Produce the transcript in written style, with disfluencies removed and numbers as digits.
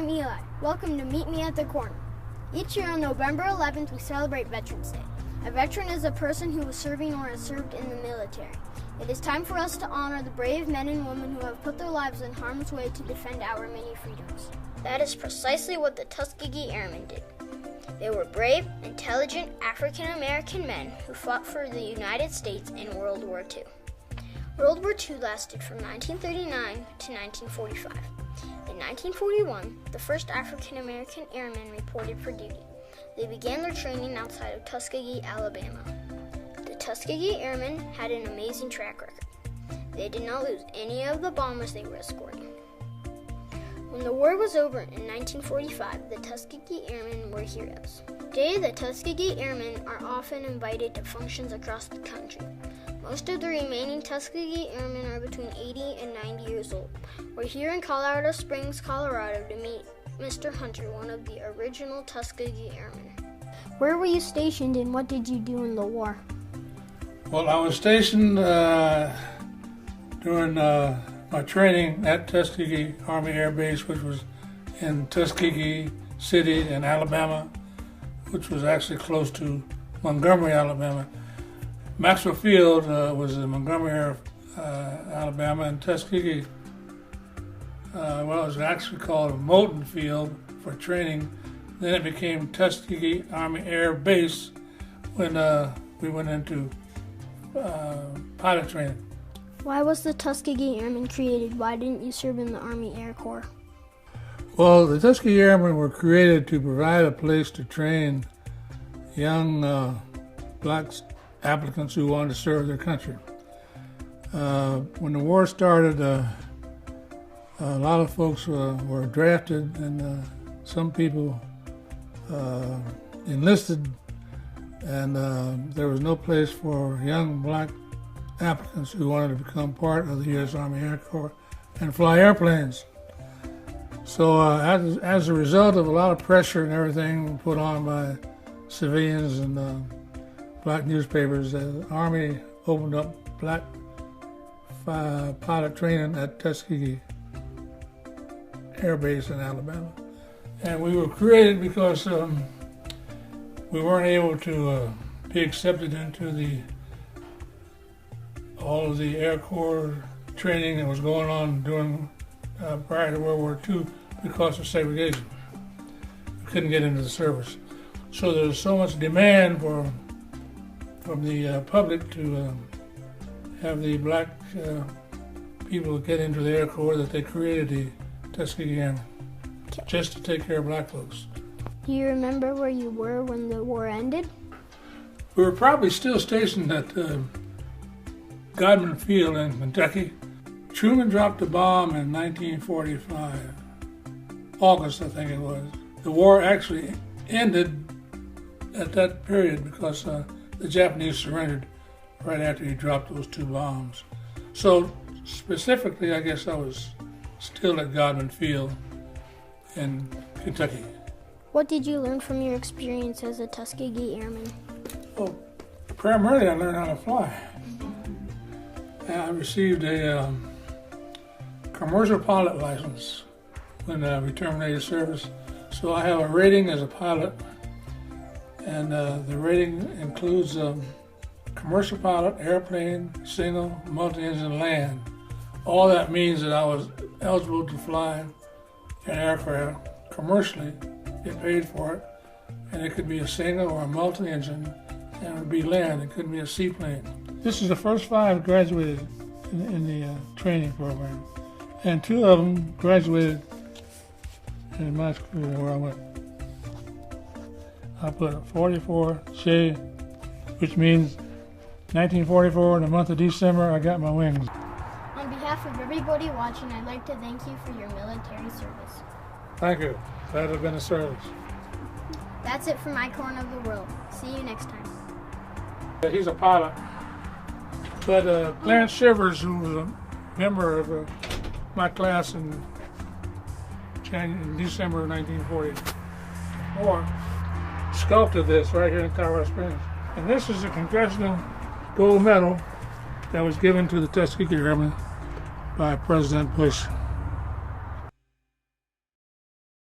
I'm Eli. Welcome to Meet Me at the Corner. Each year on November 11th, we celebrate Veterans Day. A veteran is a person who was serving or has served in the military. It is time for us to honor the brave men and women who have put their lives in harm's way to defend our many freedoms. That is precisely what the Tuskegee Airmen did. They were brave, intelligent African-American men who fought for the United States in World War II. World War II lasted from 1939 to 1945. In 1941, the first African-American airmen reported for duty. They began their training outside of Tuskegee, Alabama. The Tuskegee Airmen had an amazing track record. They did not lose any of the bombers they were escorting. When the war was over in 1945, the Tuskegee Airmen were heroes. Today, the Tuskegee Airmen are often invited to functions across the country. Most of the remaining Tuskegee Airmen are between 80 and 90 years old. We're here in Colorado Springs, Colorado to meet Mr. Hunter, one of the original Tuskegee Airmen. Where were you stationed and what did you do in the war? Well, I was stationed during my training at Tuskegee Army Air Base, which was in Tuskegee City in Alabama, which was actually close to Montgomery, Alabama. Maxwell Field was in Montgomery, Alabama, and Tuskegee, it was actually called Moulton Field for training. Then it became Tuskegee Army Air Base when we went into pilot training. Why was the Tuskegee Airmen created? Why didn't you serve in the Army Air Corps? Well, the Tuskegee Airmen were created to provide a place to train young black applicants who wanted to serve their country. When the war started, a lot of folks were drafted, and some people enlisted, and there was no place for young black applicants who wanted to become part of the U.S. Army Air Corps and fly airplanes. So as a result of a lot of pressure and everything put on by civilians and black newspapers, the Army opened up black pilot training at Tuskegee Air Base in Alabama. And we were created because we weren't able to be accepted into all of the Air Corps training that was going on during prior to World War II because of segregation. We couldn't get into the service. So there was so much demand from the public to have the black people get into the Air Corps that they created the Tuskegee Airmen just to take care of black folks. Do you remember where you were when the war ended? We were probably still stationed at Godman Field in Kentucky. Truman dropped the bomb in 1945, August I think it was. The war actually ended at that period because the Japanese surrendered right after he dropped those two bombs. So specifically, I guess I was still at Godman Field in Kentucky. What did you learn from your experience as a Tuskegee Airman? Well, primarily I learned how to fly. I received a commercial pilot license when we terminated service. So I have a rating as a pilot, and the rating includes commercial pilot, airplane, single, multi-engine, land. All that means that I was eligible to fly an aircraft commercially, get paid for it, and it could be a single or a multi-engine, and it would be land. It couldn't be a seaplane. This is the first 5 graduated in the training program, and 2 of them graduated in my school where I went. I put 44 Shay, which means 1944 in the month of December, I got my wings. On behalf of everybody watching, I'd like to thank you for your military service. Thank you. That has been a service. That's it for my corner of the world. See you next time. He's a pilot. But Clarence Shivers, who was a member of my class in December of 1944, sculpted this right here in Colorado Springs. And this is a Congressional Gold Medal that was given to the Tuskegee Airmen by President Bush.